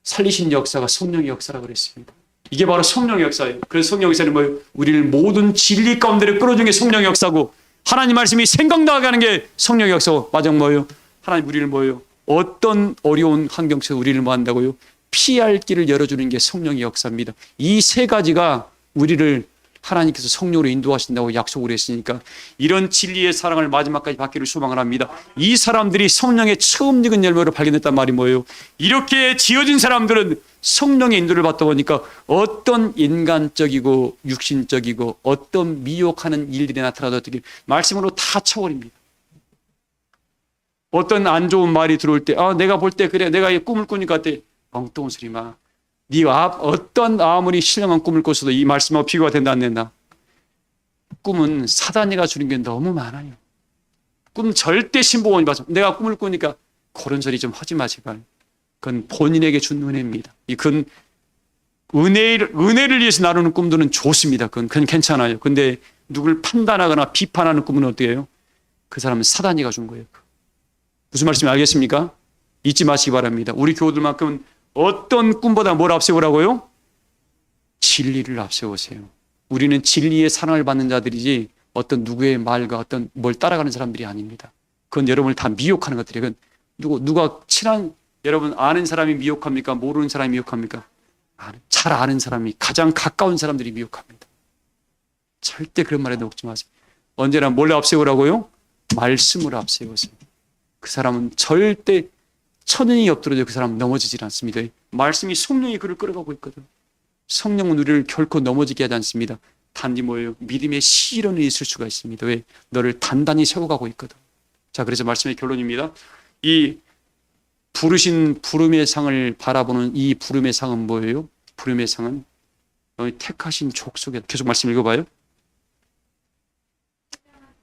살리신 역사가 성령의 역사라고 그랬습니다. 이게 바로 성령의 역사예요. 그래서 성령의 역사는 뭐예요? 우리를 모든 진리 가운데를 끌어준 게 성령의 역사고, 하나님 말씀이 생각나게 하는 게 성령의 역사고, 마지막 뭐예요? 하나님 우리를 뭐예요? 어떤 어려운 환경 속에서 우리를 뭐 한다고요? 피할 길을 열어주는 게 성령의 역사입니다. 이 세 가지가 우리를 하나님께서 성령으로 인도하신다고 약속을 했으니까 이런 진리의 사랑을 마지막까지 받기를 소망을 합니다. 이 사람들이 성령의 처음 익은 열매로 발견했단 말이 뭐예요? 이렇게 지어진 사람들은 성령의 인도를 받다 보니까 어떤 인간적이고 육신적이고 어떤 미혹하는 일들이 나타나도 어떻게 말씀으로 다 쳐버립니다. 어떤 안 좋은 말이 들어올 때 내가 볼 때 그래 내가 이 꿈을 꾸니까 어때? 엉뚱한 소리 마. 네가 어떤 아무리 신령한 꿈을 꿨어도 이 말씀하고 비교가 된다 안 된다? 꿈은 사단이가 주는 게 너무 많아요. 꿈 절대 신봉원이 봐서 내가 꿈을 꾸니까 그런 소리 좀 하지 마 제발. 그건 본인에게 준 은혜입니다. 그건 은혜를 위해서 나누는 꿈들은 좋습니다. 그건 괜찮아요. 근데 누굴 판단하거나 비판하는 꿈은 어떻게 해요? 그 사람은 사단이가 준 거예요. 무슨 말씀인지 알겠습니까? 잊지 마시기 바랍니다. 우리 교우들만큼은 어떤 꿈보다 뭘 앞세우라고요? 진리를 앞세우세요. 우리는 진리의 사랑을 받는 자들이지 어떤 누구의 말과 어떤 뭘 따라가는 사람들이 아닙니다. 그건 여러분을 다 미혹하는 것들이에요. 누가 친한 여러분 아는 사람이 미혹합니까? 모르는 사람이 미혹합니까? 잘 아는 사람이, 가장 가까운 사람들이 미혹합니다. 절대 그런 말에 놓지 마세요. 언제나 뭘 앞세우라고요? 말씀을 앞세우세요. 그 사람은 절대 천연이 엎드려도 그 사람은 넘어지질 않습니다. 말씀이 성령이 그를 끌어가고 있거든. 성령은 우리를 결코 넘어지게 하지 않습니다. 단지 뭐예요? 믿음의 시련이 있을 수가 있습니다. 왜? 너를 단단히 세워가고 있거든. 자, 그래서 말씀의 결론입니다. 이 부르신 부름의 상을 바라보는 이 부름의 상은 뭐예요? 부름의 상은 택하신 족속에, 계속 말씀 읽어봐요.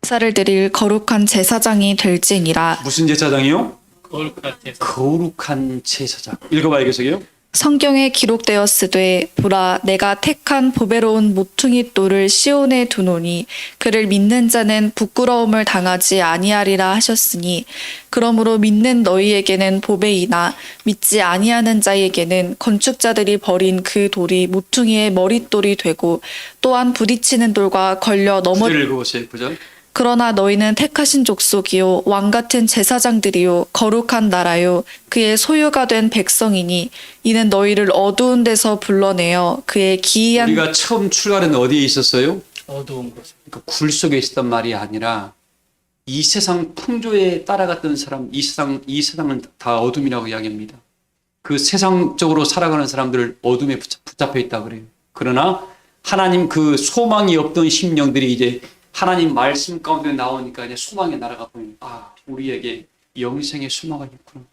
제사를 드릴 거룩한 제사장이 될지니라. 무슨 제사장이요? 거룩한 제사. 거룩한 제사장. 읽어봐요, 계속요. 성경에 기록되었으되 보라 내가 택한 보배로운 모퉁이 돌을 시온에 두노니 그를 믿는 자는 부끄러움을 당하지 아니하리라 하셨으니 그러므로 믿는 너희에게는 보배이나 믿지 아니하는 자에게는 건축자들이 버린 그 돌이 모퉁이의 머릿돌이 되고 또한 부딪히는 돌과 걸려 넘어 구절을 읽어보세요. 구절. 그러나 너희는 택하신 족속이요 왕 같은 제사장들이요 거룩한 나라요 그의 소유가 된 백성이니 이는 너희를 어두운 데서 불러내어 그의 기이한 우리가 처음 출발은 어디에 있었어요? 어두운 곳. 그 굴 속에 있었단 말이 아니라 이 세상 풍조에 따라갔던 사람, 이 세상은 다 어둠이라고 이야기합니다. 그 세상적으로 살아가는 사람들을 어둠에 붙잡혀 있다 그래요. 그러나 하나님 그 소망이 없던 심령들이 이제 하나님 말씀 가운데 나오니까 이제 소망의 나라가 보이는. 아, 우리에게 영생의 소망이 있구나.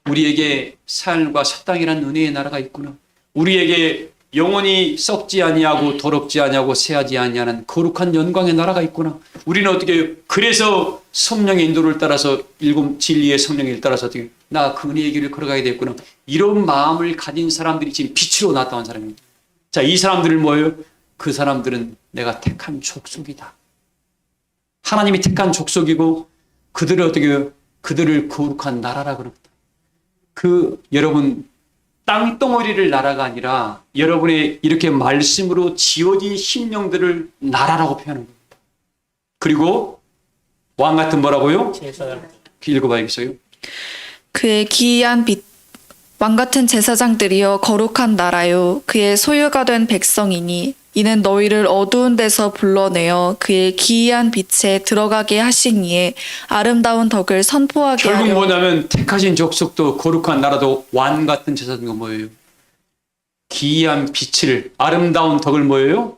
우리에게 삶과 새 땅이라는 은혜의 나라가 있구나. 우리에게 영원히 썩지 아니하고 더럽지 아니하고 새하지 아니하는 거룩한 영광의 나라가 있구나. 우리는 어떻게 그래서 성령의 인도를 따라서 일곱 진리의 성령을 따라서 어떻게 나 그 은혜의 길을 걸어가야 되겠구나. 이런 마음을 가진 사람들이 지금 빛으로 나타난 사람입니다. 자, 이 사람들은 뭐예요? 그 사람들은 내가 택한 족속이다. 하나님이 택한 족속이고 그들을 어떻게 그들을 거룩한 나라라 그럽니다. 그 여러분 땅덩어리를 나라가 아니라 여러분의 이렇게 말씀으로 지어진 심령들을 나라라고 표현하는 겁니다. 그리고 왕 같은 뭐라고요? 제사장. 읽어봐야겠어요. 그의 기이한 빛 왕 같은 제사장들이여 거룩한 나라요 그의 소유가 된 백성이니 이는 너희를 어두운 데서 불러내어 그의 기이한 빛에 들어가게 하시니에 아름다운 덕을 선포하게 결국 하려 뭐냐면 택하신 족속도 거룩한 나라도 왕 같은 제사장이 뭐예요? 기이한 빛을 아름다운 덕을 뭐예요?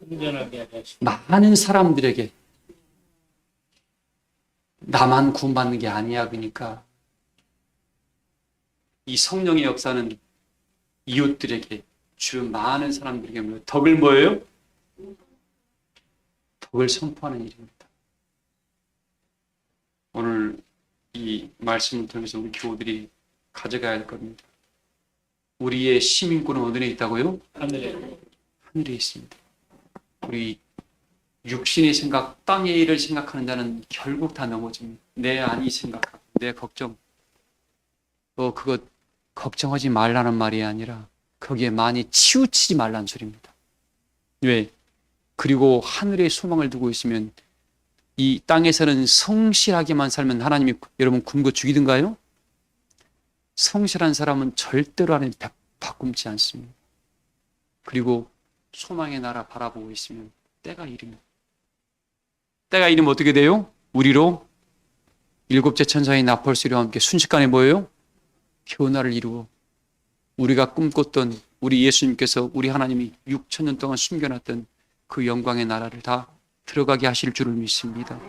순전하게 하시. 많은 사람들에게 나만 구원받는 게 아니야. 그러니까 이 성령의 역사는 이웃들에게 주 많은 사람들에게 뭐 덕을 뭐예요? 덕을 선포하는 일입니다. 오늘 이 말씀을 통해서 우리 교우들이 가져가야 할 겁니다. 우리의 시민권은 어디에 있다고요? 하늘에. 하늘에 있습니다. 우리 육신의 생각, 땅의 일을 생각하는 자는 결국 다 넘어집니다. 내 안이 생각하고 내 걱정, 그것 걱정하지 말라는 말이 아니라 거기에 많이 치우치지 말라는 소리입니다. 왜? 그리고 하늘에 소망을 두고 있으면 이 땅에서는 성실하게만 살면 하나님이 여러분 굶고 죽이든가요? 성실한 사람은 절대로 하나님 바꿈지 않습니다. 그리고 소망의 나라 바라보고 있으면 때가 이릅니다. 때가 이르면 어떻게 돼요? 우리로 일곱째 천사의 나펄수리와 함께 순식간에 뭐예요? 변화를 이루고 우리가 꿈꿨던 우리 예수님께서 우리 하나님이 6,000년 동안 숨겨놨던 그 영광의 나라를 다 들어가게 하실 줄을 믿습니다.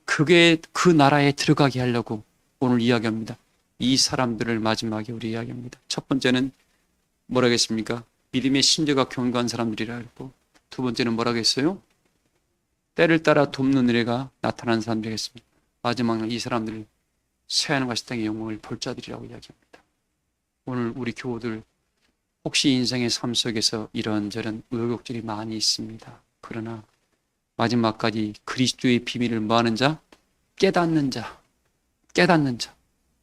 그게 그 나라에 들어가게 하려고 오늘 이야기합니다. 이 사람들을 마지막에 우리 이야기합니다. 첫 번째는 뭐라겠습니까? 믿음의 심재가 견고한 사람들이라 했고, 두 번째는 뭐라겠어요? 때를 따라 돕는 은혜가 나타나는 사람들이겠습니다. 마지막은 이 사람들을 새하늘과 새 땅의 영광을 볼 자들이라고 이야기합니다. 오늘 우리 교우들 혹시 인생의 삶 속에서 이런저런 의욕들이 많이 있습니다. 그러나 마지막까지 그리스도의 비밀을 뭐하는 자? 깨닫는 자. 깨닫는 자.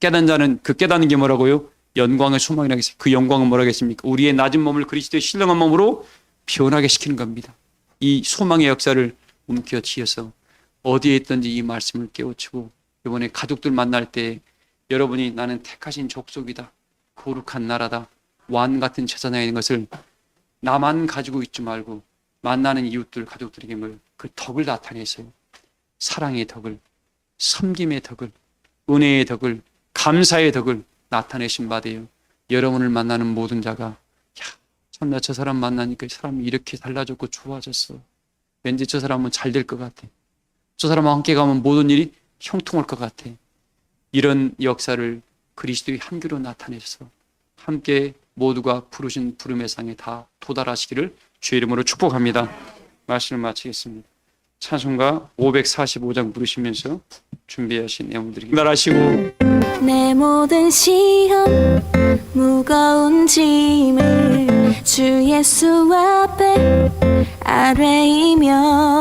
깨닫는 자는 그 깨닫는 게 뭐라고요? 영광의 소망이라고 했어요. 그 영광은 뭐라겠습니까? 우리의 낮은 몸을 그리스도의 신령한 몸으로 변하게 시키는 겁니다. 이 소망의 역사를 움켜쥐어서 어디에 있든지 이 말씀을 깨우치고 이번에 가족들 만날 때 여러분이 나는 택하신 족속이다. 거룩한 나라다. 왕 같은 제사장이 있는 것을 나만 가지고 있지 말고 만나는 이웃들, 가족들에게 그 덕을 나타내서요. 사랑의 덕을, 섬김의 덕을, 은혜의 덕을, 감사의 덕을 나타내신 바되요. 여러분을 만나는 모든 자가 야, 참나 저 사람 만나니까 사람이 이렇게 달라졌고 좋아졌어. 왠지 저 사람은 잘 될 것 같아. 저 사람과 함께 가면 모든 일이 형통할 것 같아. 이런 역사를 그리스도의 한계로 나타내셔서 함께 모두가 부르신 부름의 상에 다 도달하시기를 주의 이름으로 축복합니다. 말씀을 마치겠습니다. 찬송가 545장 부르시면서 준비하신 내용들이 나라시고 내 모든 시험 무거운 짐을 주 예수 앞에 아뢰이며